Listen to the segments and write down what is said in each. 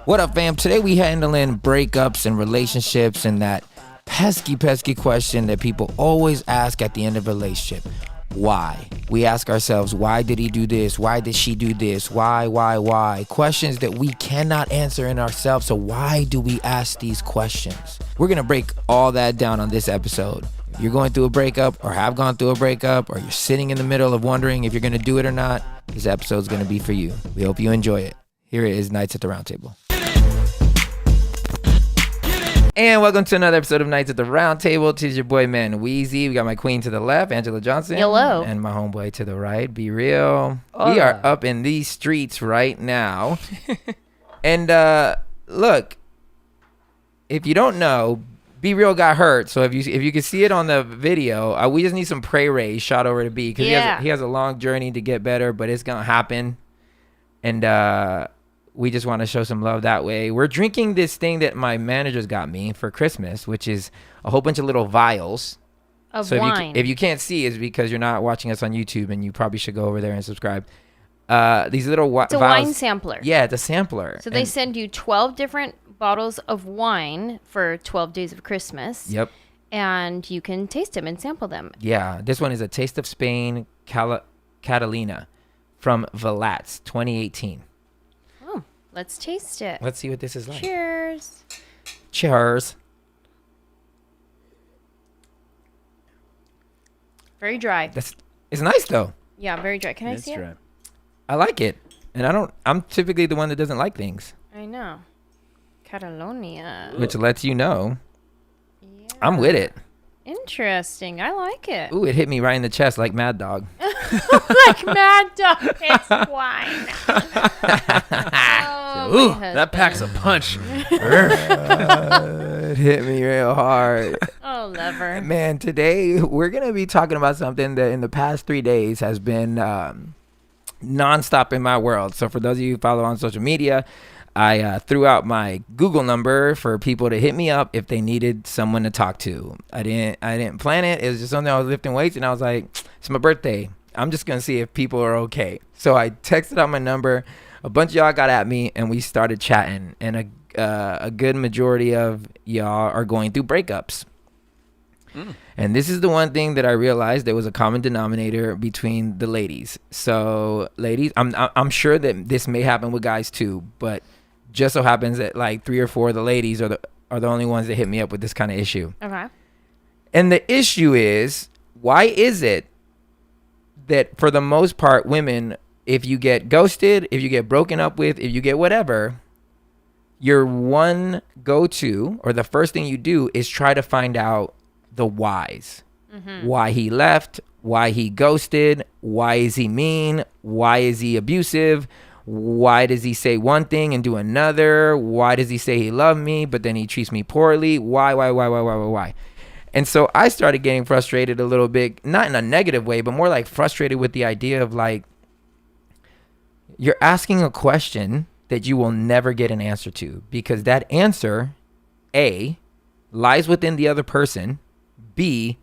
What up, fam? Today we handling breakups and relationships and that pesky question that people always ask at the end of a relationship. Why? We ask ourselves, why did he do this? Why did she do this? Why? Questions that we cannot answer in ourselves. So why do we ask these questions? We're going to break all that down on this episode. If you're going through a breakup or have gone through a breakup or you're sitting in the middle of wondering if you're going to do it or not, this episode is going to be for you. We hope you enjoy it. Here it is, Nights at the Roundtable. And welcome to another episode of Nights at the Roundtable. It is your boy, Man Weezy. We got my queen to the left, Angela Johnson. Hello. And my homeboy to the right, Be Real. Hola. We are up in these streets right now. And look, if you don't know, Be Real got hurt. So if you can see it on the video, we just need some rays shot over to B. Because he has a long journey to get better, but it's going to happen. And we just want to show some love that way. We're drinking this thing that my managers got me for Christmas, which is a whole bunch of little vials of so wine. If you can't see, it's because you're not watching us on YouTube, and you probably should go over there and subscribe. These little vials. It's a wine sampler. Yeah, it's a sampler. So they send you 12 different bottles of wine for 12 days of Christmas. Yep. And you can taste them and sample them. Yeah, this one is a Taste of Spain Catalina from Velatz 2018. Let's taste it. Let's see what this is like. Cheers. Cheers. Very dry. It's nice though. Yeah, very dry. Can I see it? I like it. And I'm typically the one that doesn't like things. I know. Catalonia. Which lets you know Yeah. I'm with it. Interesting. I like it. Ooh, it hit me right in the chest like Mad Dog. Like Mad Dog. It's wine. Ooh, that packs a punch. It hit me real hard. Oh, lover. Man, today we're going to be talking about something that in the past 3 days has been nonstop in my world. So for those of you who follow on social media, I threw out my Google number for people to hit me up if they needed someone to talk to. I didn't plan it. It was just something I was lifting weights, and I was like, it's my birthday. I'm just going to see if people are okay. So I texted out my number. A bunch of y'all got at me, and we started chatting. And a good majority of y'all are going through breakups. And this is the one thing that I realized there was a common denominator between the ladies. So ladies, I'm sure that this may happen with guys too, but just so happens that like 3 or 4 of the ladies are the only ones that hit me up with this kind of issue. Okay. And the issue is, why is it that for the most part, women, if you get ghosted, if you get broken up with, if you get whatever, your one go-to or the first thing you do is try to find out the whys. Why he left, why he ghosted, why is he mean, why is he abusive, why does he say one thing and do another, why does he say he loved me but then he treats me poorly, why? And so I started getting frustrated a little bit, not in a negative way, but more like frustrated with the idea of like, you're asking a question that you will never get an answer to, because that answer, A, lies within the other person, B,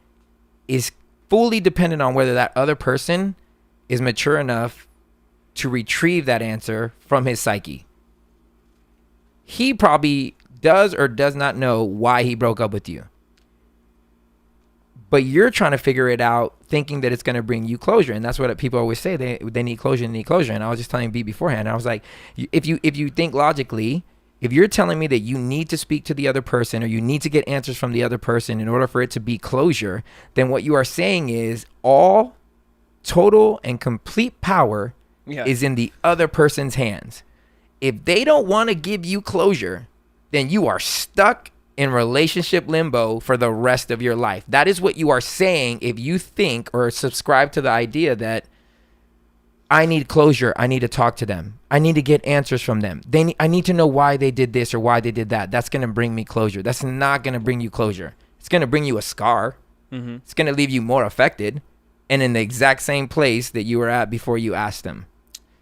is fully dependent on whether that other person is mature enough to retrieve that answer from his psyche. He probably does or does not know why he broke up with you. But you're trying to figure it out thinking that it's going to bring you closure. And that's what people always say. They need closure, And I was just telling B beforehand. I was like, if you think logically, if you're telling me that you need to speak to the other person or you need to get answers from the other person in order for it to be closure, then what you are saying is all total and complete power is in the other person's hands. If they don't want to give you closure, then you are stuck in relationship limbo for the rest of your life. That is what you are saying if you think or subscribe to the idea that I need closure. I need to talk to them. I need to get answers from them. I need to know why they did this or why they did that. That's going to bring me closure. That's not going to bring you closure. It's going to bring you a scar. It's going to leave you more affected and in the exact same place that you were at before you asked them.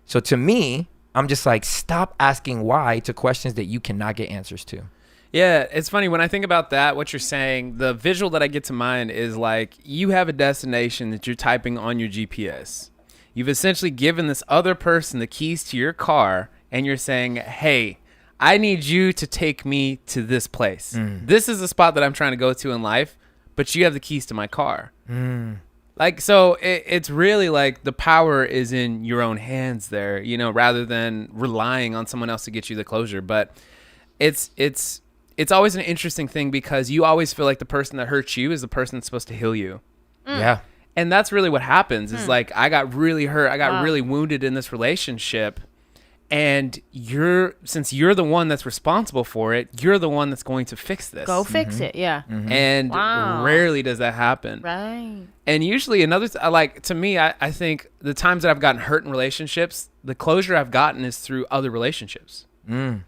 So to me, I'm just like, stop asking why to questions that you cannot get answers to. Yeah, it's funny. When I think about that, what you're saying, the visual that I get to mind is like you have a destination that you're typing on your GPS. You've essentially given this other person the keys to your car, and you're saying, hey, I need you to take me to this place. This is the spot that I'm trying to go to in life, but you have the keys to my car. Like, so it's really like the power is in your own hands there, you know, rather than relying on someone else to get you the closure. But it's always an interesting thing because you always feel like the person that hurts you is the person that's supposed to heal you. Yeah. And that's really what happens is like, I got really hurt. I got really wounded in this relationship. And since you're the one that's responsible for it, you're the one that's going to fix this. Go fix it. Yeah. And rarely does that happen. Right. And usually to me, I think the times that I've gotten hurt in relationships, the closure I've gotten is through other relationships. So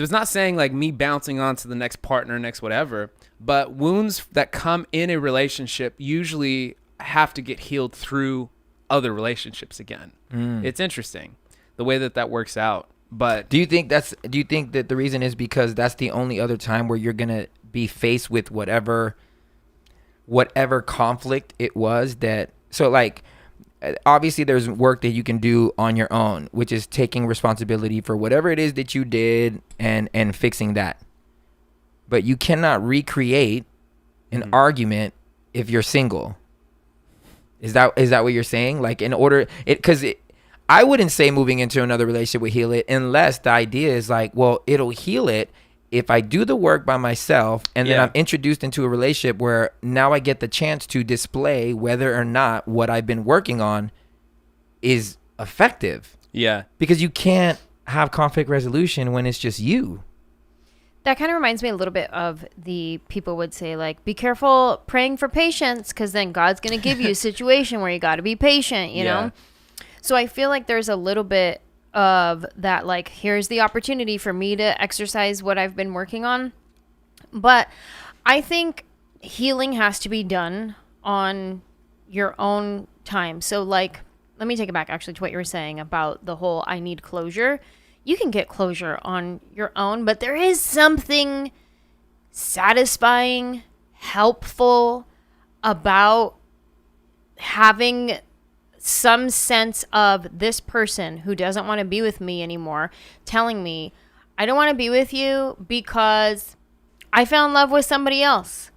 it's not saying like me bouncing on to the next partner, next whatever, but wounds that come in a relationship usually have to get healed through other relationships again. It's interesting the way that works out. But do you think that the reason is because that's the only other time where you're going to be faced with whatever conflict it was that, so like, obviously there's work that you can do on your own, which is taking responsibility for whatever it is that you did and fixing that. But you cannot recreate an argument if you're single. Is that what you're saying? Like, in order, I wouldn't say moving into another relationship would heal it unless the idea is like, well, it'll heal it if I do the work by myself and then I'm introduced into a relationship where now I get the chance to display whether or not what I've been working on is effective. Yeah. Because you can't have conflict resolution when it's just you. That kind of reminds me a little bit of the people would say, like, be careful praying for patience because then God's going to give you a situation where you got to be patient, you know? So I feel like there's a little bit of that, like, here's the opportunity for me to exercise what I've been working on. But I think healing has to be done on your own time. So, like, let me take it back actually to what you were saying about the whole I need closure. You can get closure on your own, but there is something satisfying, helpful about having some sense of this person who doesn't want to be with me anymore telling me, I don't want to be with you because I fell in love with somebody else.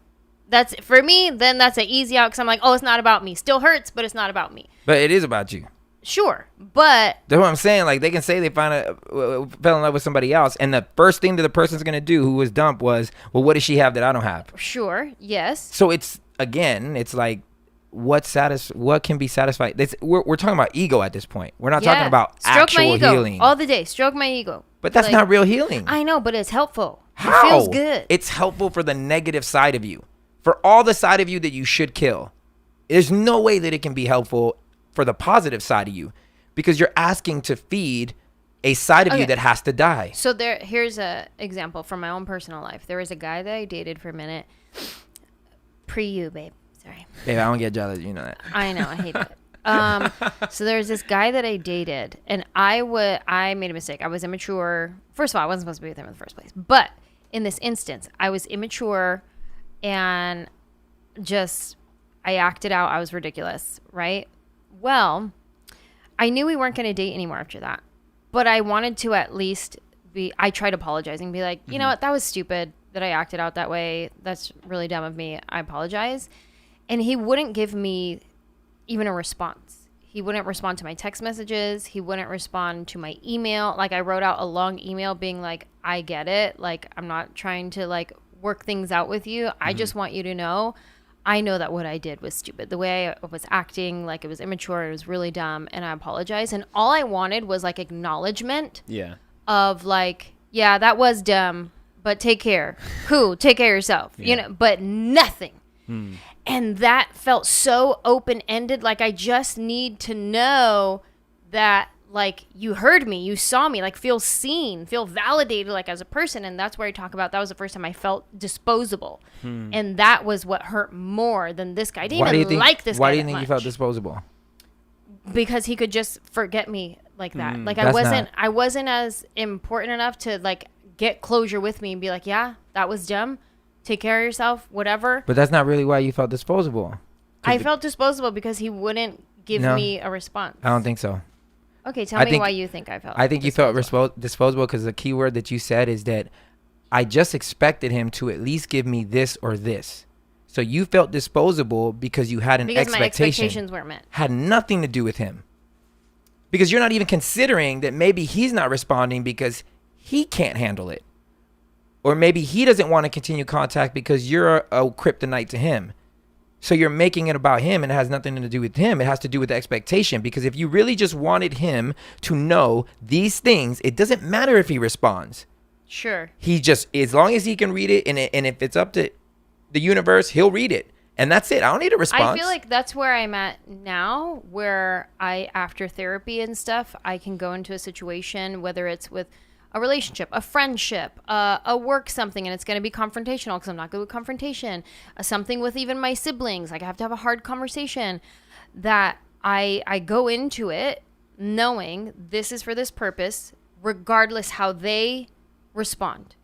That's, for me, then that's an easy out because I'm like, oh, it's not about me. Still hurts, but it's not about me. But it is about you. Sure, but that's what I'm saying. Like, they can say they fell in love with somebody else, and the first thing that the person's gonna do who was dumped was, well, what does she have that I don't have? Sure, yes. So it's like, what can be satisfied? We're talking about ego at this point. We're not talking about actual healing all the day. Stroke my ego. But that's not real healing. I know, but it's helpful. How? It feels good. It's helpful for the negative side of you, for all the side of you that you should kill. There's no way that it can be helpful for the positive side of you, because you're asking to feed a side of you that has to die. So here's a example from my own personal life. There was a guy that I dated for a minute, pre-you, babe. Sorry. Babe, I don't get jealous. You know that. I know. I hate it. So there's this guy that I dated, and I made a mistake. I was immature. First of all, I wasn't supposed to be with him in the first place. But in this instance, I was immature and I acted out. I was ridiculous, right? Well, I knew we weren't going to date anymore after that, but I wanted to at least I tried apologizing, be like, you know what, that was stupid that I acted out that way. That's really dumb of me. I apologize. And he wouldn't give me even a response. He wouldn't respond to my text messages. He wouldn't respond to my email. Like, I wrote out a long email being like, I get it. Like, I'm not trying to like work things out with you. I just want you to know, I know that what I did was stupid. The way I was acting, like, it was immature, it was really dumb, and I apologize. And all I wanted was like acknowledgement of like, yeah, that was dumb, but take care. Cool, take care of yourself. You know, but nothing. And that felt so open-ended. Like, I just need to know that, like, you heard me, you saw me, like, feel seen, feel validated, like, as a person. And that's where I talk about, that was the first time I felt disposable. And that was what hurt more than this guy. I didn't even like this guy. Why do you think you felt disposable? Because he could just forget me like that. Like, I wasn't as important enough to, like, get closure with me and be like, yeah, that was dumb. Take care of yourself, whatever. But that's not really why you felt disposable. I felt disposable because he wouldn't give me a response. I don't think so. Okay, tell I me think- why you think I felt. I think you felt disposable. disposable because the key word that you said is that I just expected him to at least give me this or this. So you felt disposable because you had an Because my expectation. expectations weren't met. Had nothing to do with him. Because you're not even considering that maybe he's not responding because he can't handle it. Or maybe he doesn't want to continue contact because you're a kryptonite to him. So you're making it about him and it has nothing to do with him. It has to do with the expectation. Because if you really just wanted him to know these things, it doesn't matter if he responds. Sure. He just, as long as he can read it, and if it's up to the universe, he'll read it. And that's it. I don't need a response. I feel like that's where I'm at now, where after therapy and stuff, I can go into a situation, whether it's with a relationship, a friendship, a work something, and it's going to be confrontational because I'm not good with confrontation. Something with even my siblings, like I have to have a hard conversation. That I go into it knowing this is for this purpose, regardless how they respond.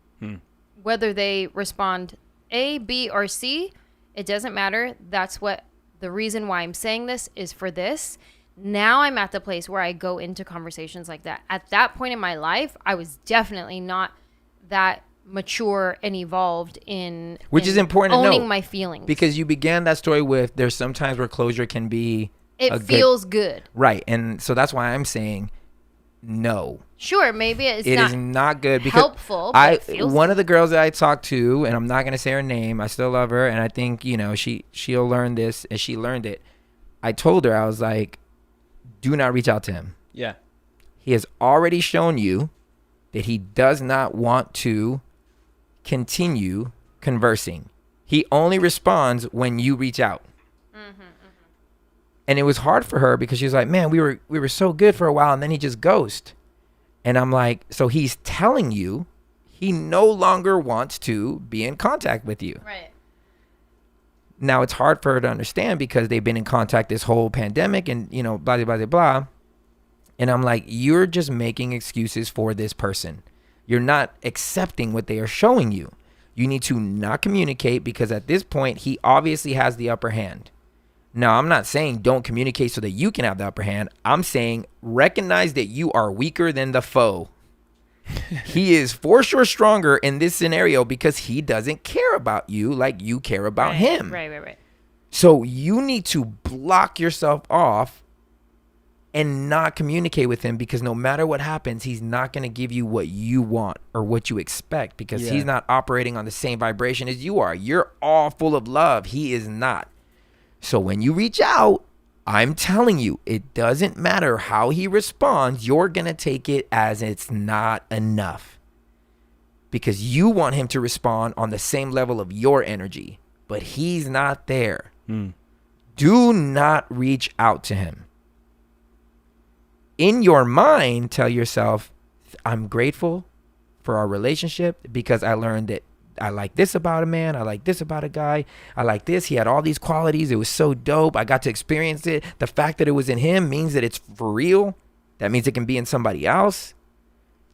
Whether they respond A, B, or C, it doesn't matter. That's what the reason why I'm saying this is for this. Now I'm at the place where I go into conversations like that. At that point in my life, I was definitely not that mature and evolved in Which is important to owning know, my feelings. because you began that story with there's sometimes where closure can be it feels good. Right. And so that's why I'm saying no. Sure, maybe it's It not is not good because helpful, but it feels one of the girls that I talked to, and I'm not gonna say her name, I still love her, and I think she'll learn this, and she learned it. I told her, I was like, do not reach out to him. Yeah. He has already shown you that he does not want to continue conversing. He only responds when you reach out. And it was hard for her because she was like, man, we were so good for a while, and then he just ghosted. And I'm like, so he's telling you he no longer wants to be in contact with you. right. Now it's hard for her to understand because they've been in contact this whole pandemic and, blah, blah, blah, blah. And I'm like, you're just making excuses for this person. You're not accepting what they are showing you. You need to not communicate because at this point, he obviously has the upper hand. Now, I'm not saying don't communicate so that you can have the upper hand. I'm saying recognize that you are weaker than the foe. He is for sure stronger in this scenario because he doesn't care about you like you care about him. Right. So you need to block yourself off and not communicate with him because no matter what happens, he's not going to give you what you want or what you expect because he's not operating on the same vibration as you are. You're all full of love. He is not. So when you reach out, I'm telling you, it doesn't matter how he responds. You're going to take it as it's not enough because you want him to respond on the same level of your energy, but he's not there. Do not reach out to him. In your mind, tell yourself, I'm grateful for our relationship because I learned that I like this about a man. I like this about a guy. I like this. He had all these qualities. It was so dope. I got to experience it. The fact that it was in him means that it's for real. That means it can be in somebody else.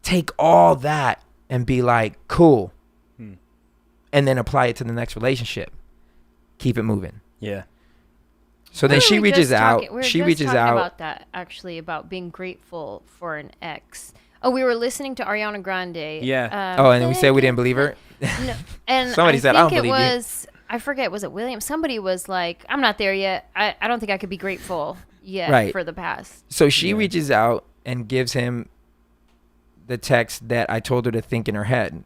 Take all that and be like, cool. And then apply it to the next relationship. Keep it moving. Yeah. So then she reaches out. She reaches out about that, actually, about being grateful for an ex. Oh, we were listening to Ariana Grande. Yeah. And then we said we didn't believe her. No, and Somebody said, I don't believe you. I forget, was it William? Somebody was like, I'm not there yet. I don't think I could be grateful yet Right. for the past. So she reaches out and gives him the text that I told her to think in her head.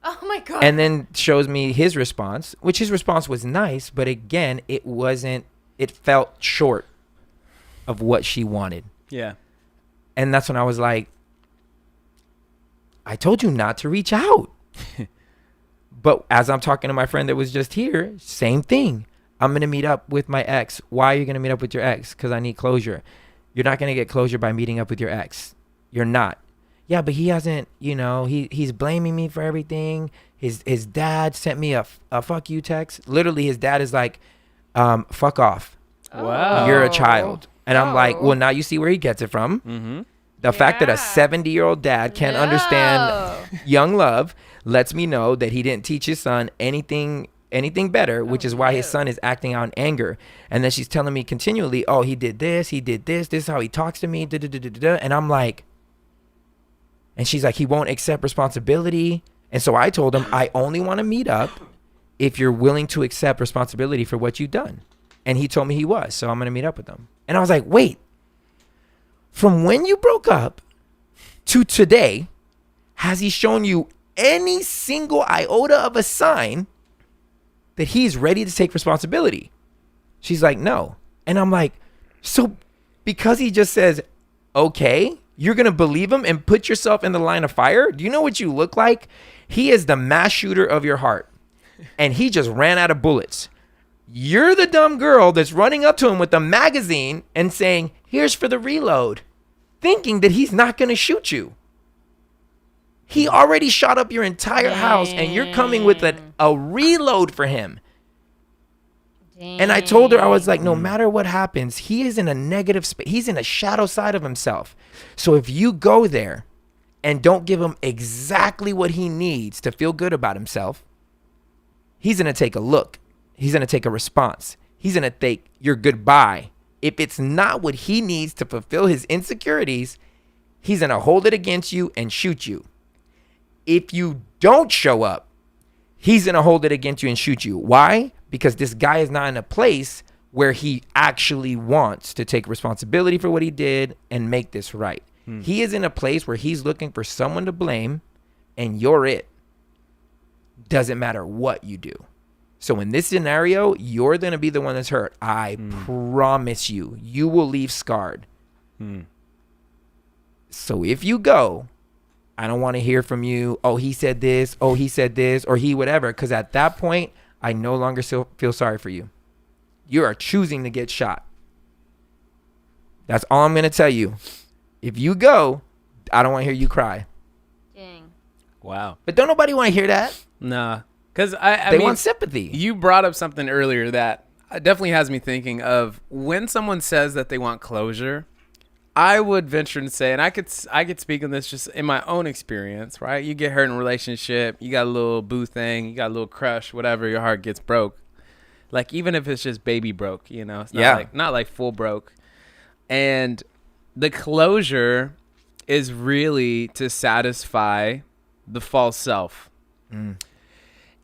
Oh my God. And then shows me his response, which his response was nice, but again, it felt short of what she wanted. Yeah. And that's when I was like, I told you not to reach out. But as I'm talking to my friend that was just here, same thing. I'm going to meet up with my ex. Why are you going to meet up with your ex? Because I need closure. You're not going to get closure by meeting up with your ex. You're not. Yeah, but he hasn't, he's blaming me for everything. His dad sent me a fuck you text. Literally, his dad is like, fuck off. Wow. You're a child. And I'm like, well, now you see where he gets it from. Mm-hmm. The fact that a 70-year-old dad can't understand young love lets me know that he didn't teach his son anything anything better, which is why his son is acting out in anger. And then she's telling me continually, oh, he did this, this is how he talks to me, and I'm like, and she's like, he won't accept responsibility. And so I told him, I only want to meet up if you're willing to accept responsibility for what you've done. And he told me he was, so I'm going to meet up with him. And I was like, wait, from when you broke up to today, has he shown you any single iota of a sign that he's ready to take responsibility? She's like, no. And I'm like, so because he just says, okay, you're going to believe him and put yourself in the line of fire? Do you know what you look like? He is the mass shooter of your heart. And he just ran out of bullets. You're the dumb girl that's running up to him with a magazine and saying, here's for the reload, thinking that he's not going to shoot you. He already shot up your entire house and you're coming with a reload for him. Dang. And I told her, I was like, no matter what happens, he is in a negative space. He's in a shadow side of himself. So if you go there and don't give him exactly what he needs to feel good about himself, he's going to take a look. He's going to take a response. He's going to take your goodbye. If it's not what he needs to fulfill his insecurities, he's going to hold it against you and shoot you. If you don't show up, he's going to hold it against you and shoot you. Why? Because this guy is not in a place where he actually wants to take responsibility for what he did and make this right. He is in a place where he's looking for someone to blame, and you're it. Doesn't matter what you do. So in this scenario, you're going to be the one that's hurt. I promise you, you will leave scarred. So if you go, I don't want to hear from you. Oh, he said this. Oh, he said this, or he whatever. Because at that point, I no longer feel sorry for you. You are choosing to get shot. That's all I'm going to tell you. If you go, I don't want to hear you cry. Dang. Wow. But don't nobody want to hear that. Nah. Because they want sympathy. You brought up something earlier that definitely has me thinking of when someone says that they want closure. I would venture and say, and I could speak on this just in my own experience, right? You get hurt in a relationship, you got a little boo thing, you got a little crush, whatever, your heart gets broke. Like, even if it's just baby broke, you know, it's not like full broke. And the closure is really to satisfy the false self.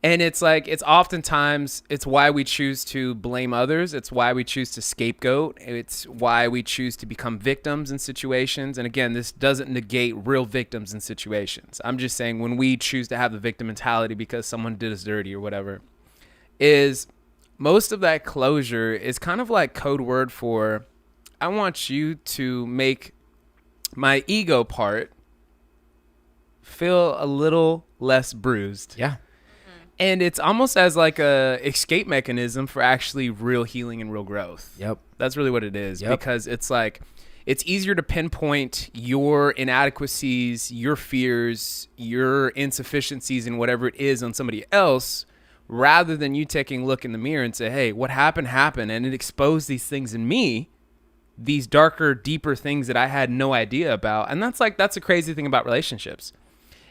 And it's like, it's oftentimes, it's why we choose to blame others. It's why we choose to scapegoat. It's why we choose to become victims in situations. And again, this doesn't negate real victims in situations. I'm just saying when we choose to have the victim mentality because someone did us dirty or whatever, is most of that closure is kind of like code word for, I want you to make my ego part feel a little less bruised. Yeah. And it's almost as like a escape mechanism for actually real healing and real growth. Yep. That's really what it is. Yep. Because it's like, it's easier to pinpoint your inadequacies, your fears, your insufficiencies and whatever it is on somebody else, rather than you taking a look in the mirror and say, hey, what happened. And it exposed these things in me, these darker, deeper things that I had no idea about. And that's a crazy thing about relationships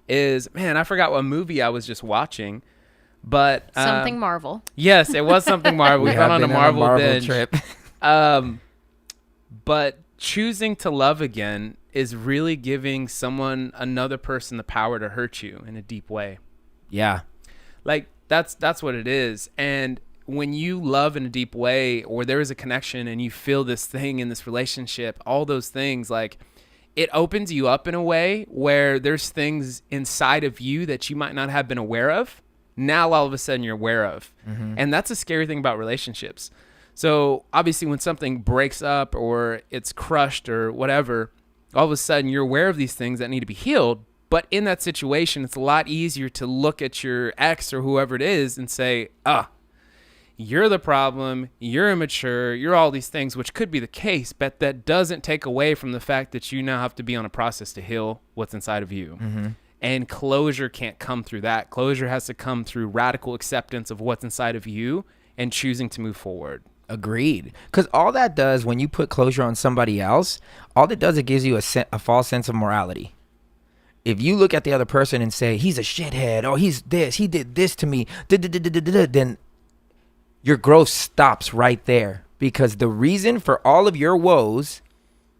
is, man, I forgot what movie I was just watching. But Something Marvel. Yes, it was something Marvel. We went on a Marvel binge trip. But choosing to love again is really giving someone, another person, the power to hurt you in a deep way. Yeah. Like that's what it is. And when you love in a deep way, or there is a connection and you feel this thing in this relationship, all those things, like, it opens you up in a way where there's things inside of you that you might not have been aware of. Now all of a sudden you're aware of. And that's a scary thing about relationships. So obviously when something breaks up or it's crushed or whatever, all of a sudden you're aware of these things that need to be healed. But in that situation, it's a lot easier to look at your ex or whoever it is and say, you're the problem, you're immature, you're all these things, which could be the case, but that doesn't take away from the fact that you now have to be on a process to heal what's inside of you. And closure can't come through that. Closure has to come through radical acceptance of what's inside of you and choosing to move forward. Agreed. Because all that does when you put closure on somebody else, all it does, it gives you a false sense of morality. If you look at the other person and say, he's a shithead, or he's this, he did this to me, then your growth stops right there, because the reason for all of your woes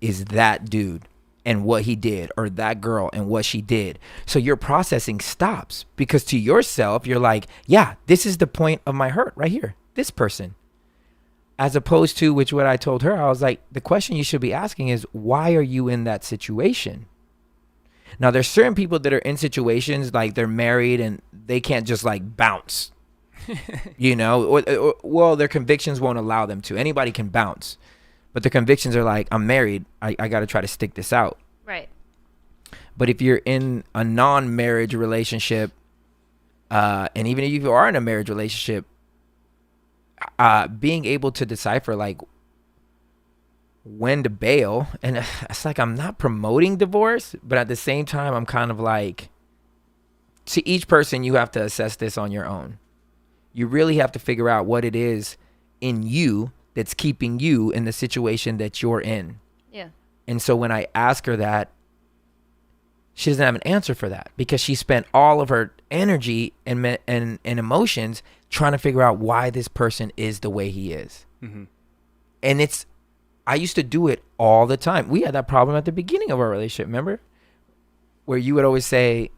is that dude and what he did, or that girl and what she did. So your processing stops, because to yourself, you're like, yeah, this is the point of my hurt right here, this person. As opposed to, which what I told her, I was like, the question you should be asking is, why are you in that situation? Now, there's certain people that are in situations like they're married and they can't just like bounce, you know, well, their convictions won't allow them to. Anybody can bounce, but their convictions are like, I'm married. I got to try to stick this out. Right. But if you're in a non-marriage relationship, and even if you are in a marriage relationship, being able to decipher like when to bail, and it's like, I'm not promoting divorce, but at the same time, I'm kind of like, to each person, you have to assess this on your own. You really have to figure out what it is in you that's keeping you in the situation that you're in. Yeah. And so when I ask her that, she doesn't have an answer for that, because she spent all of her energy and emotions trying to figure out why this person is the way he is. Mm-hmm. And I used to do it all the time. We had that problem at the beginning of our relationship, remember? Where you would always say,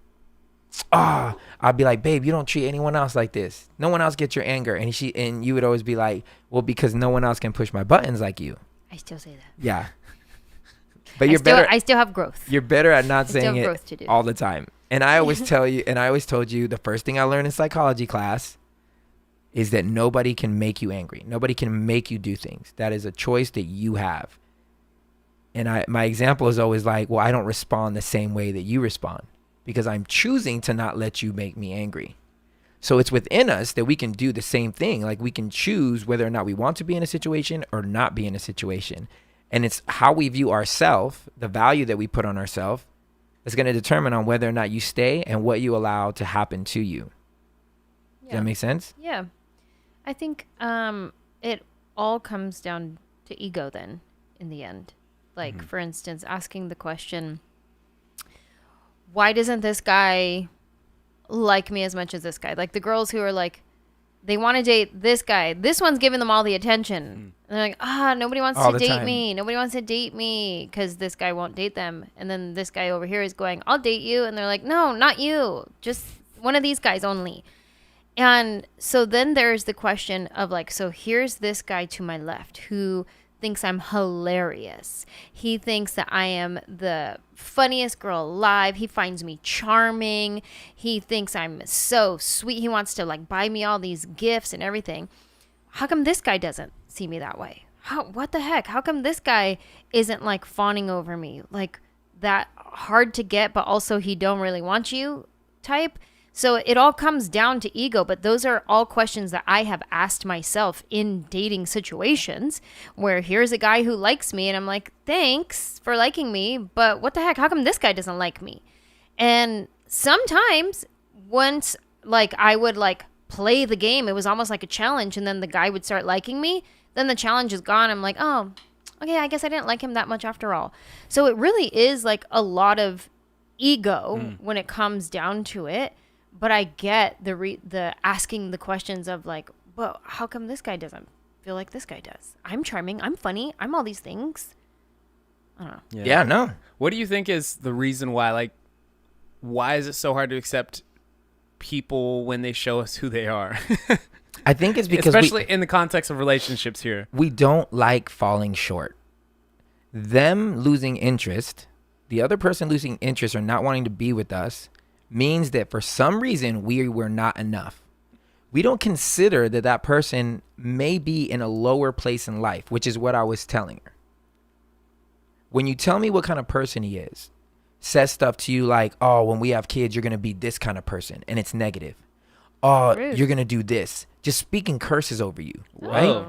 I'd be like, babe, you don't treat anyone else like this. No one else gets your anger. And you would always be like, well, because no one else can push my buttons like you. I still say that. Yeah. But I still have growth. You're better at not saying it all the time. And I always told you, the first thing I learned in psychology class is that nobody can make you angry. Nobody can make you do things. That is a choice that you have. And my example is always like, well, I don't respond the same way that you respond, because I'm choosing to not let you make me angry. So it's within us that we can do the same thing. Like, we can choose whether or not we want to be in a situation or not be in a situation. And it's how we view ourselves, the value that we put on ourselves, is going to determine on whether or not you stay and what you allow to happen to you. Yeah. Does that make sense? Yeah. I think it all comes down to ego then, in the end. Like, for instance, asking the question, why doesn't this guy like me as much as this guy? Like, the girls who are like, they want to date this guy. This one's giving them all the attention. And they're like, nobody wants to date me. Nobody wants to date me because this guy won't date them. And then this guy over here is going, I'll date you. And they're like, no, not you. Just one of these guys only. And so then there's the question of like, so here's this guy to my left who thinks I'm hilarious. He thinks that I am the funniest girl alive. He finds me charming. He thinks I'm so sweet. He wants to like buy me all these gifts and everything. How come this guy doesn't see me that way? What the heck? How come this guy isn't like fawning over me? Like that hard to get, but also he don't really want you type. So it all comes down to ego, but those are all questions that I have asked myself in dating situations where here's a guy who likes me and I'm like, thanks for liking me, but what the heck? How come this guy doesn't like me? And sometimes once like I would like play the game, it was almost like a challenge, and then the guy would start liking me, then the challenge is gone. I'm like, oh, okay, I guess I didn't like him that much after all. So it really is like a lot of ego when it comes down to it. But I get the asking the questions of like, well, how come this guy doesn't feel like this guy does? I'm charming. I'm funny. I'm all these things. I don't know. Yeah, no. What do you think is the reason why, like, why is it so hard to accept people when they show us who they are? I think it's because especially in the context of relationships here. We don't like falling short. Them losing interest, the other person losing interest or not wanting to be with us, means that for some reason we were not enough. We don't consider that that person may be in a lower place in life, which is what I was telling her. When you tell me what kind of person he is, says stuff to you like, oh, when we have kids, you're going to be this kind of person, and it's negative. Oh, Rude. You're going to do this. Just speaking curses over you, Whoa. right?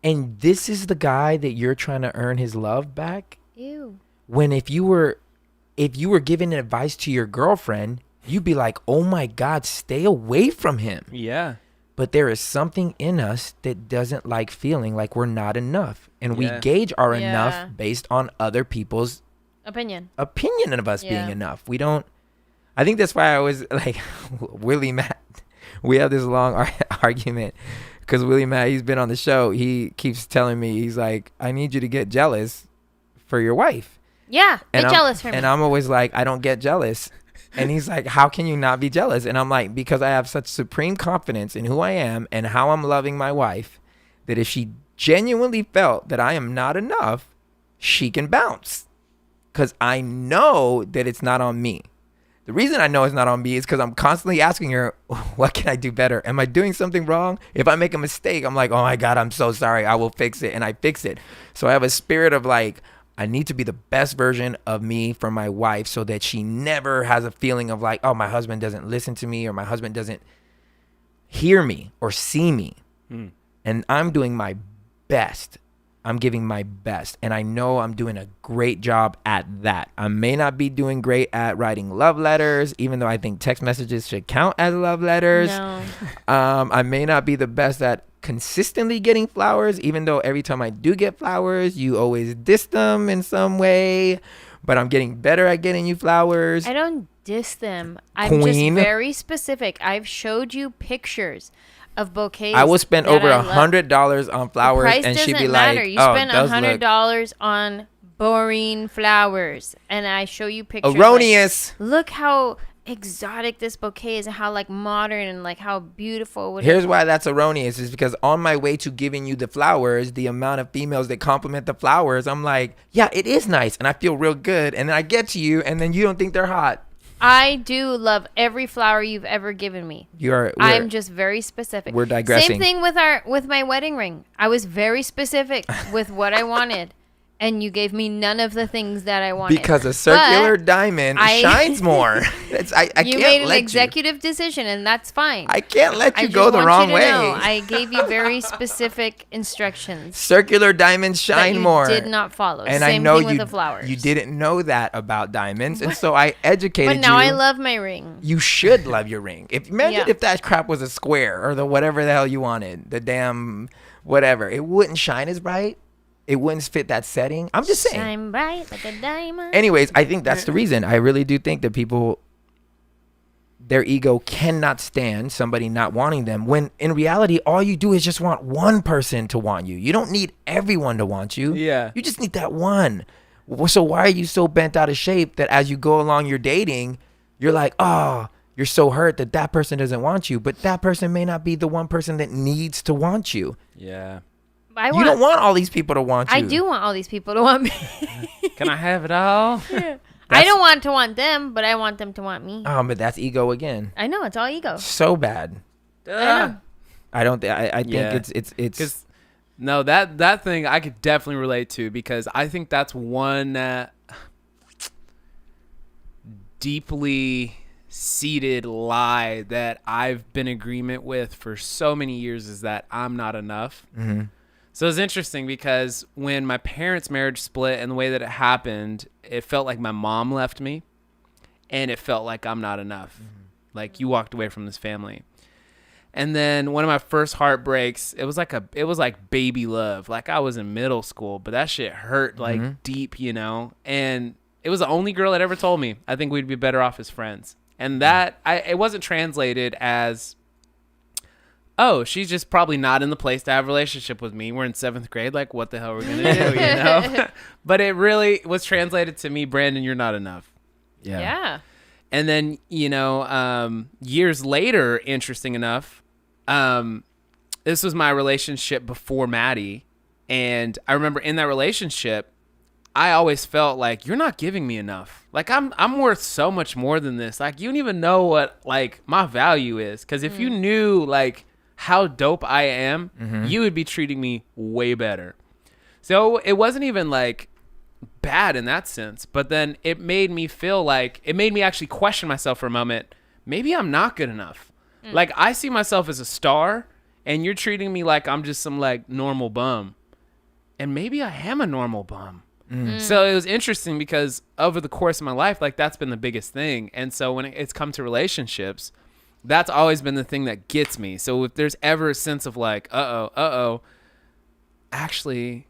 And this is the guy that you're trying to earn his love back? Ew. When if you were giving advice to your girlfriend, you'd be like, oh my God, stay away from him. Yeah. But there is something in us that doesn't like feeling like we're not enough. And we gauge our enough based on other people's opinion of us being enough. We don't, I think that's why I was like really mad we have this long argument because Willie Matt, he's been on the show. He keeps telling me, he's like, I need you to get jealous for your wife. Yeah, And get jealous for me. And I'm always like, I don't get jealous. And he's like, how can you not be jealous? And I'm like, because I have such supreme confidence in who I am and how I'm loving my wife that if she genuinely felt that I am not enough, she can bounce. Because I know that it's not on me. The reason I know it's not on me is because I'm constantly asking her, what can I do better? Am I doing something wrong? If I make a mistake, I'm like, oh my God, I'm so sorry. I will fix it. And I fix it. So I have a spirit of like, I need to be the best version of me for my wife so that she never has a feeling of like, oh, my husband doesn't listen to me or my husband doesn't hear me or see me. And I'm doing my best. I'm giving my best. And I know I'm doing a great job at that. I may not be doing great at writing love letters, even though I think text messages should count as love letters. No. I may not be the best at consistently getting flowers, even though every time I do get flowers, you always diss them in some way. But I'm getting better at getting you flowers. I don't diss them. I'm Queen. just very specific. I've showed you pictures of bouquets. I will spend that over I love. $100 on flowers, Price and she'd doesn't be matter. like, You "Oh, spend it does look $100 on boring flowers, and I show you pictures. erroneous." Like, look how exotic this bouquet is, and how like modern and like how beautiful. Here's why that's erroneous is because on my way to giving you the flowers, the amount of females that compliment the flowers, I'm like, yeah, it is nice, and I feel real good, and then I get to you, and then you don't think they're hot. I do love every flower you've ever given me. I'm just very specific. We're digressing. Same thing with my wedding ring. I was very specific with what I wanted, and you gave me none of the things that I wanted. Because a circular diamond shines more. I you can't made an let executive decision, and that's fine. I can't let you just go the want wrong you to way. know, I gave you very specific instructions Circular diamonds that shine you more. did not follow. And Same I know thing with you the flowers. you didn't know that about diamonds, and so I educated But now you. I love my ring. You should love your ring. Imagine Yeah. if that crap was a square or the whatever the hell you wanted, the damn whatever. It wouldn't shine as bright. It wouldn't fit that setting. I'm just saying. Shine bright like a diamond. Anyways, I think that's the reason. I really do think that people, their ego cannot stand somebody not wanting them, when in reality, all you do is just want one person to want you. You don't need everyone to want you. Yeah. You just need that one. So why are you so bent out of shape that as you go along your dating, you're like, oh, you're so hurt that that person doesn't want you, but that person may not be the one person that needs to want you. Yeah. You don't want all these people to want you. I do want all these people to want me. Can I have it all? I don't want to want them, but I want them to want me. But that's ego again. I know, it's all ego. So bad. I don't think. I think it's. 'Cause, no, that thing I could definitely relate to, because I think that's one deeply seated lie that I've been in agreement with for so many years, is that I'm not enough. Mm-hmm. So it's interesting because when my parents' marriage split and the way that it happened, it felt like my mom left me, and it felt like I'm not enough. Mm-hmm. Like, you walked away from this family. And then one of my first heartbreaks, it was like baby love. Like, I was in middle school, but that shit hurt like deep, you know? And it was the only girl that ever told me, I think we'd be better off as friends. And that, it wasn't translated as, oh, she's just probably not in the place to have a relationship with me. We're in 7th grade. Like, what the hell are we going to do, you know? But it really was translated to me, Brandon, you're not enough. Yeah. And then, you know, years later, interesting enough, this was my relationship before Maddie. And I remember in that relationship, I always felt like, you're not giving me enough. Like, I'm worth so much more than this. Like, you don't even know what, like, my value is. Because if you knew, like, how dope I am, you would be treating me way better. So it wasn't even, like, bad in that sense. But then it made me feel like, it made me actually question myself for a moment. Maybe I'm not good enough. Like, I see myself as a star, and you're treating me like I'm just some, like, normal bum. And maybe I am a normal bum. So it was interesting because over the course of my life, like, that's been the biggest thing. And so when it's come to relationships, that's always been the thing that gets me. So if there's ever a sense of like, actually,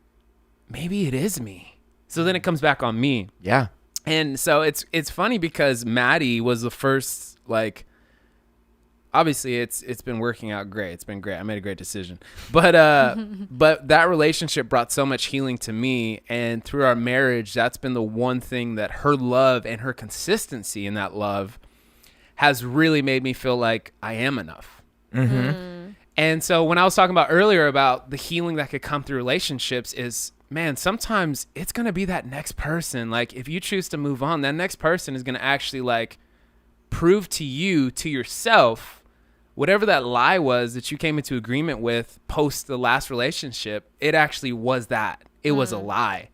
maybe it is me. So then it comes back on me. Yeah. And so it's funny because Maddie was the first, like, obviously it's been working out great. It's been great. I made a great decision. But but that relationship brought so much healing to me, and through our marriage, that's been the one thing that her love and her consistency in that love has really made me feel like I am enough. And so when I was talking about earlier about the healing that could come through relationships is, man, sometimes it's going to be that next person. Like if you choose to move on, that next person is going to actually like prove to you, to yourself, whatever that lie was that you came into agreement with post the last relationship, it actually was that. It was a lie.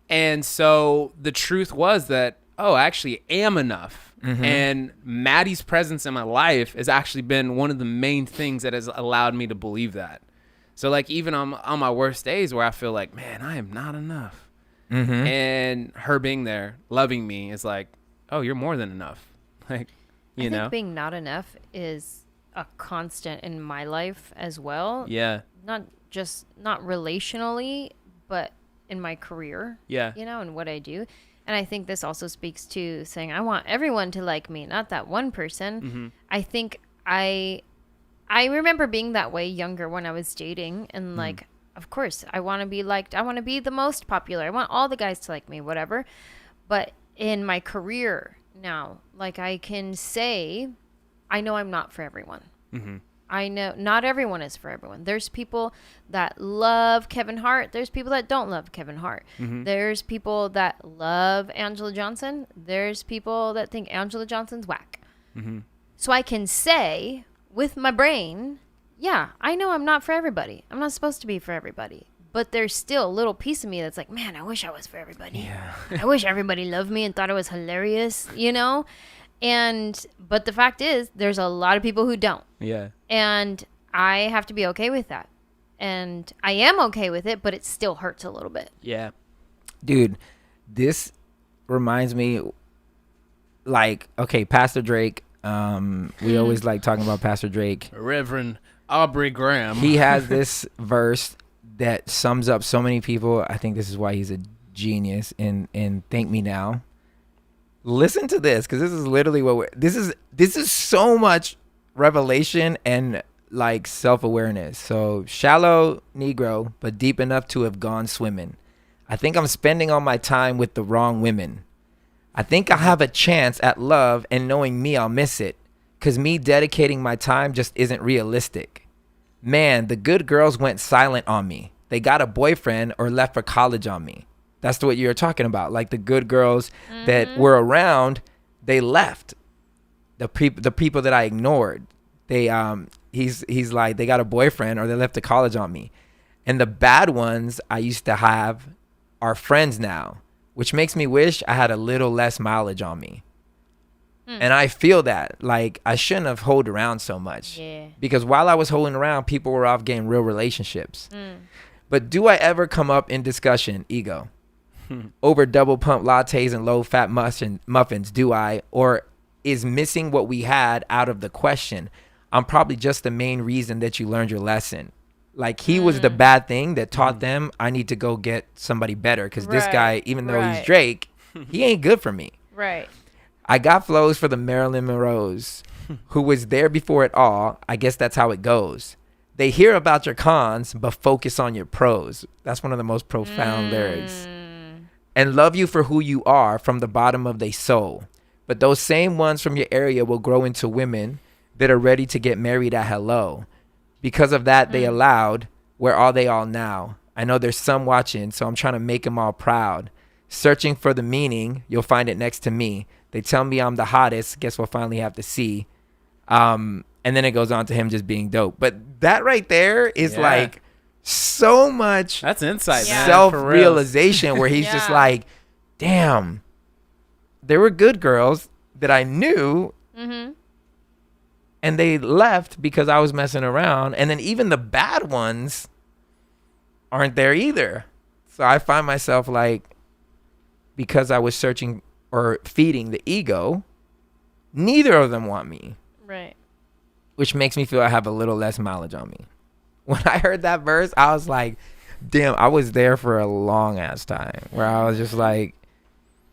And so the truth was that, oh, I actually am enough. And Maddie's presence in my life has actually been one of the main things that has allowed me to believe that. So like even on my worst days where I feel like, man, I am not enough. And her being there, loving me is like, oh, you're more than enough. Like, I think being not enough is a constant in my life as well. Yeah. Not relationally, but in my career. Yeah. And what I do. And I think this also speaks to saying, I want everyone to like me, not that one person. I think I remember being that way younger when I was dating. And like, of course, I want to be liked. I want to be the most popular. I want all the guys to like me, whatever. But in my career now, like I can say, I know I'm not for everyone. I know not everyone is for everyone. There's people that love Kevin Hart. There's people that don't love Kevin Hart. There's people that love Angela Johnson. There's people that think Angela Johnson's whack. So I can say with my brain, yeah, I know I'm not for everybody. I'm not supposed to be for everybody. But there's still a little piece of me that's like, man, I wish I was for everybody. Yeah. I wish everybody loved me and thought I was hilarious, But the fact is, there's a lot of people who don't. Yeah. And I have to be okay with that. And I am okay with it, but it still hurts a little bit. Yeah. Dude, this reminds me, like, okay, Pastor Drake. We always like talking about Pastor Drake. Reverend Aubrey Graham. He has this verse that sums up so many people. I think this is why he's a genius in Thank Me Now. Listen to this, because this is literally this is so much revelation and like self-awareness. So, shallow Negro, but deep enough to have gone swimming. I think I'm spending all my time with the wrong women. I think I have a chance at love, and knowing me, I'll miss it. Because me dedicating my time just isn't realistic. Man, the good girls went silent on me. They got a boyfriend or left for college on me. That's what you're talking about. Like the good girls that were around, they left. The people that I ignored, he's like, they got a boyfriend or they left to college on me. And the bad ones I used to have are friends now, which makes me wish I had a little less mileage on me. And I feel that, like, I shouldn't have held around so much. Yeah. Because while I was holding around, people were off getting real relationships. But do I ever come up in discussion, ego, over double pump lattes and low fat muffins? Do I? Or is missing what we had out of the question? I'm probably just the main reason that you learned your lesson. Like, he was the bad thing that taught them I need to go get somebody better. Because this guy, even though he's Drake, he ain't good for me. Right. I got flows for the Marilyn Monroes, who was there before it all. I guess that's how it goes. They hear about your cons, but focus on your pros. That's one of the most profound lyrics. And love you for who you are from the bottom of their soul. But those same ones from your area will grow into women that are ready to get married at hello. Because of that, they allowed, where are they all now? I know there's some watching, so I'm trying to make them all proud. Searching for the meaning, you'll find it next to me. They tell me I'm the hottest. Guess we'll finally have to see. And then it goes on to him just being dope. But that right there is like so much. That's insight, man. Self-realization where he's just like, damn, there were good girls that I knew. And they left because I was messing around. And then even the bad ones aren't there either. So I find myself like, because I was searching or feeding the ego, neither of them want me. Right. Which makes me feel I have a little less mileage on me. When I heard that verse, I was like, damn, I was there for a long ass time where I was just like,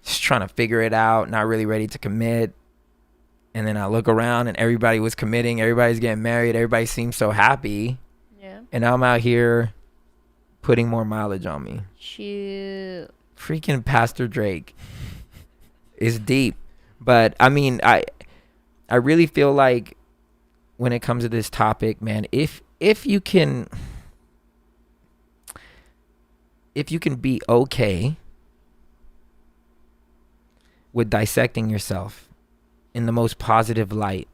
just trying to figure it out, not really ready to commit. And then I look around and everybody was committing. Everybody's getting married. Everybody seems so happy. Yeah. And I'm out here putting more mileage on me. Shoot. Freaking Pastor Drake is deep. But I mean, I really feel like when it comes to this topic, man, if you can be okay with dissecting yourself in the most positive light,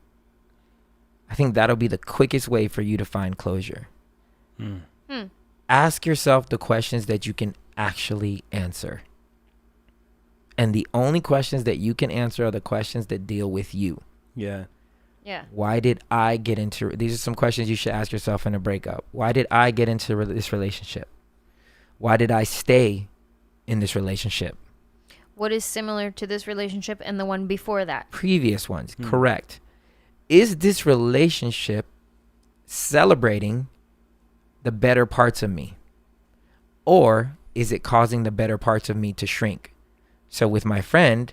I think that'll be the quickest way for you to find closure. Ask yourself the questions that you can actually answer. And the only questions that you can answer are the questions that deal with you. Yeah. Yeah. Why did I get into, these are some questions you should ask yourself in a breakup. Why did I get into this relationship? Why did I stay in this relationship? What is similar to this relationship and the one before that? Previous ones, correct. Is this relationship celebrating the better parts of me? Or is it causing the better parts of me to shrink? So with my friend,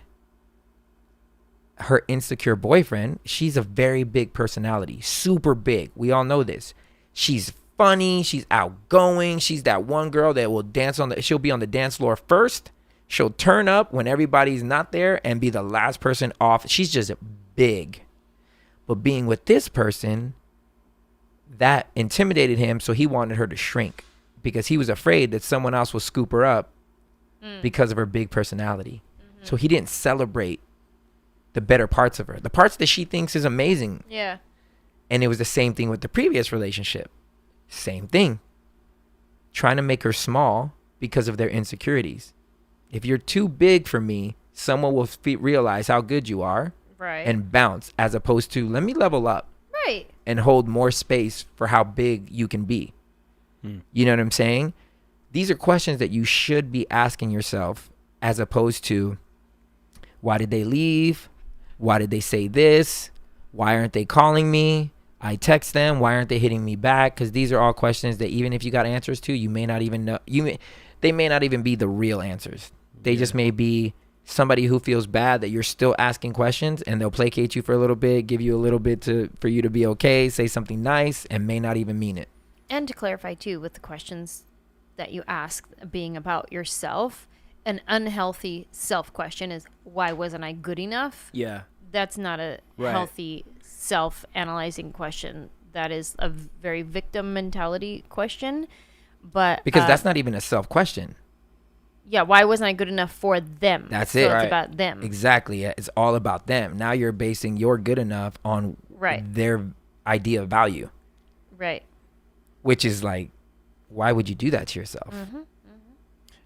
her insecure boyfriend, she's a very big personality, super big. We all know this. She's funny. She's outgoing. She's that one girl that will she'll be on the dance floor first. She'll turn up when everybody's not there and be the last person off. She's just big. But being with this person, that intimidated him. So he wanted her to shrink because he was afraid that someone else will scoop her up because of her big personality. So he didn't celebrate the better parts of her, the parts that she thinks is amazing. Yeah. And it was the same thing with the previous relationship. Same thing. Trying to make her small because of their insecurities. If you're too big for me, someone will realize how good you are, Right. and bounce, as opposed to let me level up Right. and hold more space for how big you can be. You know what I'm saying? These are questions that you should be asking yourself, as opposed to why did they leave? Why did they say this? Why aren't they calling me? I text them. Why aren't they hitting me back? Because these are all questions that even if you got answers to, you may not even know. They may not even be the real answers. They just may be somebody who feels bad that you're still asking questions, and they'll placate you for a little bit, give you a little bit for you to be okay, say something nice, and may not even mean it. And to clarify too, with the questions that you ask being about yourself, an unhealthy self question is, why wasn't I good enough? Yeah. That's not a healthy self-analyzing question. That is a very victim mentality question. But Because that's not even a self question. yeah, why wasn't I good enough for them? That's So it. it's Right. about them. Exactly. It's all about them. Now you're basing your good enough on their idea of value, Right. which is like, why would you do that to yourself?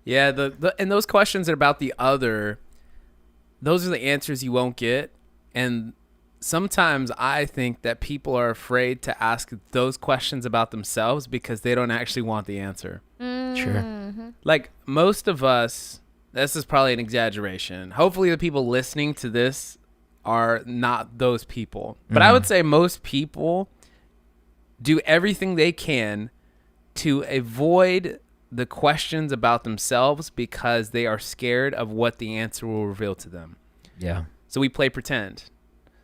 Yeah, and those questions are about the other. Those are the answers you won't get. And sometimes I think that people are afraid to ask those questions about themselves because they don't actually want the answer. Sure. Like most of us, this is probably an exaggeration. Hopefully the people listening to this are not those people. But I would say most people do everything they can to avoid the questions about themselves because they are scared of what the answer will reveal to them. Yeah. So we play pretend.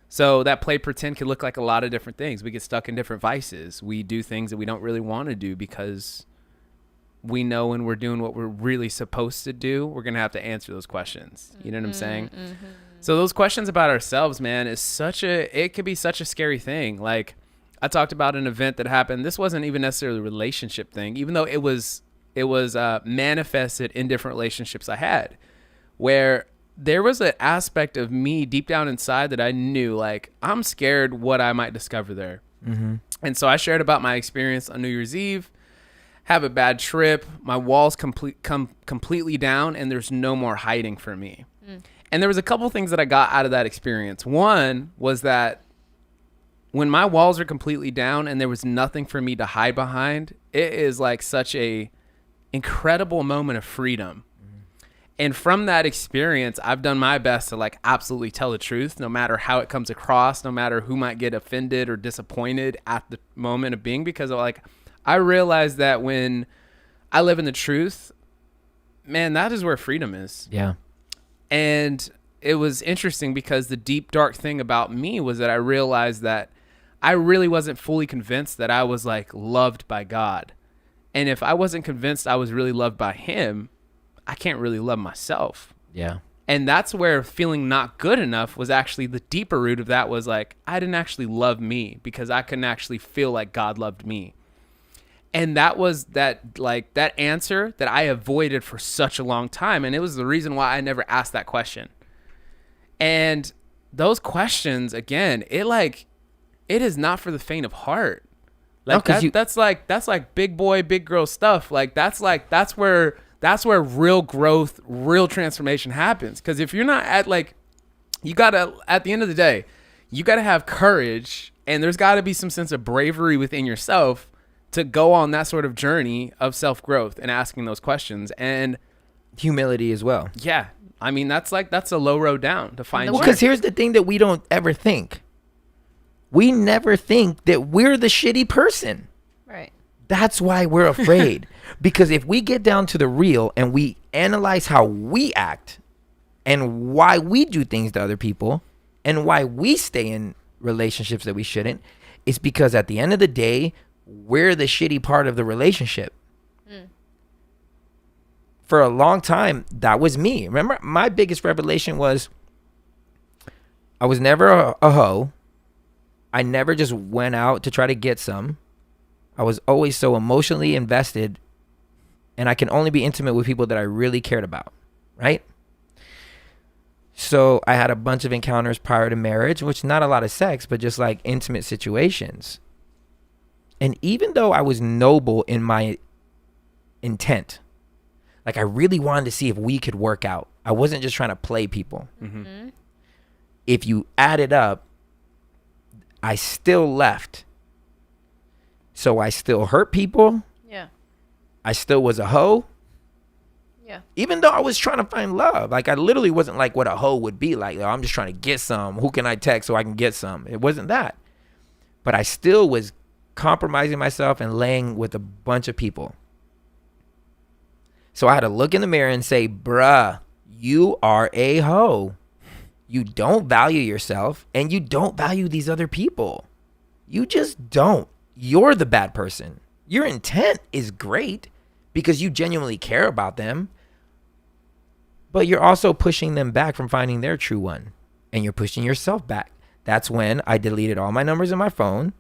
So that play pretend can look like a lot of different things. We get stuck in different vices. We do things that we don't really want to do because we know when we're doing what we're really supposed to do, we're going to have to answer those questions. You know what I'm saying? So those questions about ourselves, man, it could be such a scary thing. Like I talked about an event that happened. This wasn't even necessarily a relationship thing, even though it was manifested in different relationships I had, where there was an aspect of me deep down inside that I knew, like, I'm scared what I might discover there. And so I shared about my experience on New Year's Eve, have a bad trip, my walls come completely down, and there's no more hiding for me. And there was a couple things that I got out of that experience. One was that when my walls are completely down and there was nothing for me to hide behind, it is like such a incredible moment of freedom. And from that experience, I've done my best to like absolutely tell the truth, no matter how it comes across, no matter who might get offended or disappointed at the moment of being, because like I realized that when I live in the truth, man, that is where freedom is. Yeah. And it was interesting because the deep, dark thing about me was that I realized that I really wasn't fully convinced that I was like loved by God. And if I wasn't convinced I was really loved by him, I can't really love myself. Yeah. And that's where feeling not good enough was actually the deeper root of that, was like, I didn't actually love me because I couldn't actually feel like God loved me. And that was that answer that I avoided for such a long time. And it was the reason why I never asked that question. And those questions, again, it is not for the faint of heart. Like, No, that's like big boy, big girl stuff. That's where real growth, real transformation happens. Because if you're not at you gotta, at the end of the day, you gotta have courage, and there's gotta be some sense of bravery within yourself to go on that sort of journey of self-growth and asking those questions. And humility as well. yeah, I mean, that's a low road down to find. Because here's the thing that we don't ever think. We never think that we're the shitty person. Right. That's why we're afraid. Because if we get down to the real and we analyze how we act and why we do things to other people and why we stay in relationships that we shouldn't, it's because at the end of the day, we're the shitty part of the relationship. For a long time, that was me. Remember, my biggest revelation was I was never a hoe. I never just went out to try to get some. I was always so emotionally invested, and I can only be intimate with people that I really cared about, right? So I had a bunch of encounters prior to marriage, which not a lot of sex, but just like intimate situations. And even though I was noble in my intent, like I really wanted to see if we could work out. I wasn't just trying to play people. Mm-hmm. If you add it up, I still left. So I still hurt people. Yeah. I still was a hoe. Yeah. Even though I was trying to find love. Like I literally wasn't like what a hoe would be like. Oh, I'm just trying to get some. Who can I text so I can get some? It wasn't that. But I still was compromising myself and laying with a bunch of people. So I had to look in the mirror and say, bruh, you are a hoe. You don't value yourself and you don't value these other people. You just don't. You're the bad person. Your intent is great because you genuinely care about them, but you're also pushing them back from finding their true one, and you're pushing yourself back. That's when I deleted all my numbers in my phone,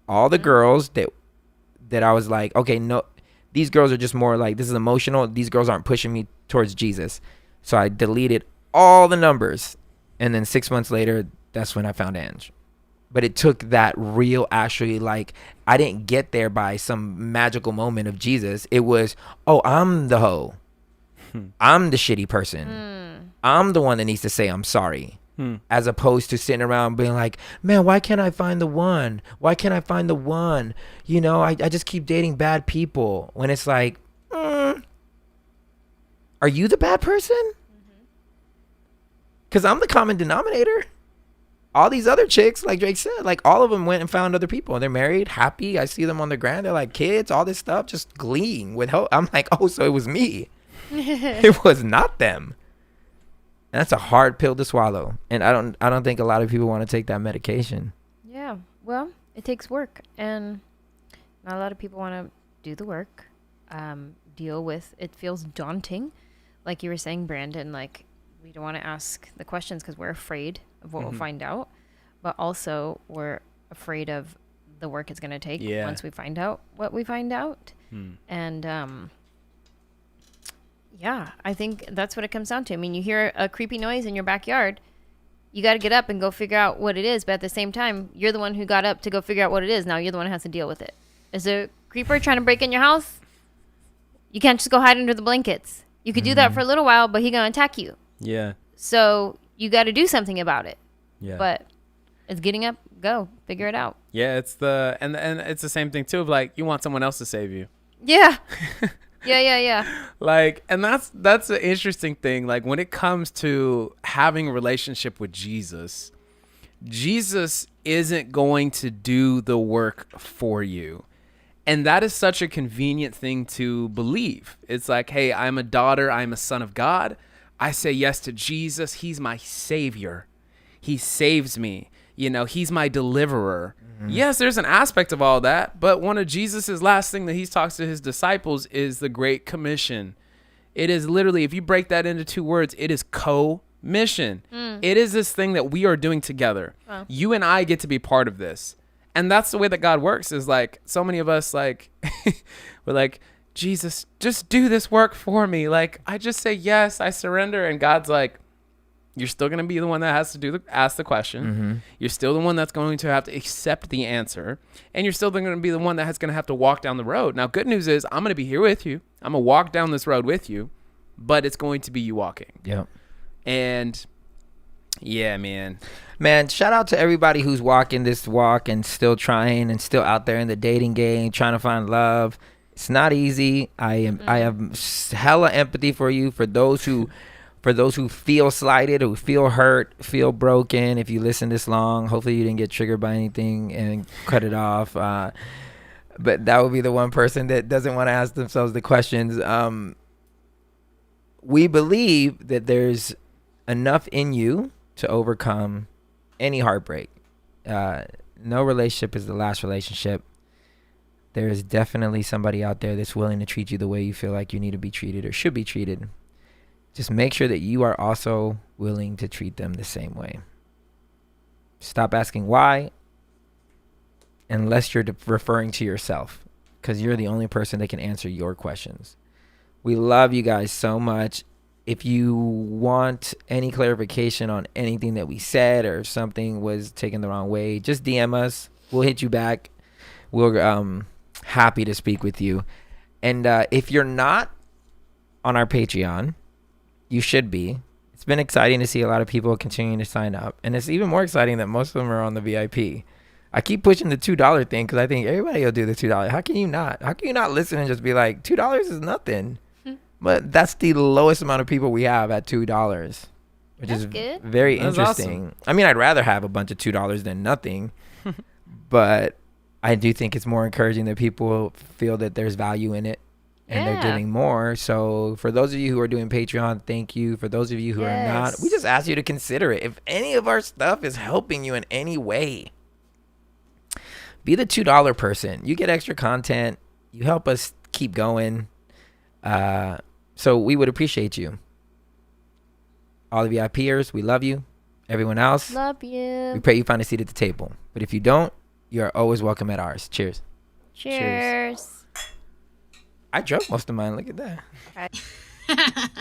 all the girls that I was like, okay, no, these girls are just more like, this is emotional. These girls aren't pushing me towards Jesus. So I deleted all the numbers. And then 6 months later, that's when I found Ange. But it took that real, actually, like, I didn't get there by some magical moment of Jesus. It was, oh, I'm the hoe. I'm the shitty person. I'm the one that needs to say I'm sorry. As opposed to sitting around being like, man, why can't I find the one? Why can't I find the one? You know, I just keep dating bad people. When it's like, are you the bad person? Because I'm the common denominator. All these other chicks, like Drake said, like all of them went and found other people. They're married, happy. I see them on the ground. They're like kids, all this stuff, just gleeing with hope. I'm like, oh, so it was me. It was not them. And that's a hard pill to swallow. And I don't think a lot of people want to take that medication. Yeah. Well, it takes work, and not a lot of people want to do the work. Deal with it. Feels daunting, like you were saying, Brandon. Like, we don't want to ask the questions because we're afraid of what we'll find out, but also we're afraid of the work it's going to take once we find out what we find out. And yeah, I think that's what it comes down to. I mean, you hear a creepy noise in your backyard, you got to get up and go figure out what it is. But at the same time, you're the one who got up to go figure out what it is. Now you're the one who has to deal with it. Is a creeper trying to break in your house? You can't just go hide under the blankets. You could do that for a little while, but he's going to attack you. Yeah. So you got to do something about it. Yeah. But it's getting up, go figure it out. Yeah, it's and it's the same thing too of like you want someone else to save you. Yeah. Yeah. Like, and that's an interesting thing. Like when it comes to having a relationship with Jesus isn't going to do the work for you. And that is such a convenient thing to believe. It's like, hey, I'm a daughter, I'm a son of God. I say yes to Jesus. He's my savior. He saves me. You know, he's my deliverer. Yes, there's an aspect of all that, but one of Jesus's last thing that he talks to his disciples is the Great Commission. It is literally, if you break that into 2 words, it is co-mission. It is this thing that we are doing together. Wow. You and I get to be part of this. And that's the way that God works, is like, so many of us, like, we're like, Jesus, just do this work for me. Like, I just say yes, I surrender. And God's like, you're still going to be the one that has to ask the question. You're still the one that's going to have to accept the answer. And you're still going to be the one that's going to have to walk down the road. Now, good news is I'm going to be here with you. I'm going to walk down this road with you, but it's going to be you walking. Yep. And yeah, man, shout out to everybody who's walking this walk and still trying and still out there in the dating game, trying to find love. It's not easy. I have hella empathy for you, for those who feel slighted, who feel hurt, feel broken. If you listen this long, hopefully you didn't get triggered by anything and cut it off. But that would be the one person that doesn't want to ask themselves the questions. We believe that there's enough in you to overcome any heartbreak. No relationship is the last relationship. There is definitely somebody out there that's willing to treat you the way you feel like you need to be treated or should be treated. Just make sure that you are also willing to treat them the same way. Stop asking why, unless you're referring to yourself, because you're the only person that can answer your questions. We love you guys so much. If you want any clarification on anything that we said or if something was taken the wrong way, just DM us. We'll hit you back. We're happy to speak with you. And if you're not on our Patreon, you should be. It's been exciting to see a lot of people continuing to sign up. And it's even more exciting that most of them are on the VIP. I keep pushing the $2 thing because I think everybody will do the $2. How can you not? How can you not listen and just be like, $2 is nothing? But that's the lowest amount of people we have at $2, which That's is good. very That's interesting. awesome. I mean, I'd rather have a bunch of $2 than nothing. But I do think it's more encouraging that people feel that there's value in it. And they're getting more. So for those of you who are doing Patreon, thank you. For those of you who are not, we just ask you to consider it. If any of our stuff is helping you in any way, be the $2 person. You get extra content. You help us keep going. So we would appreciate you. All the VIPers, we love you. Everyone else, Love you. we pray you find a seat at the table. But if you don't, you are always welcome at ours. Cheers. Cheers. I drank most of mine. Look at that.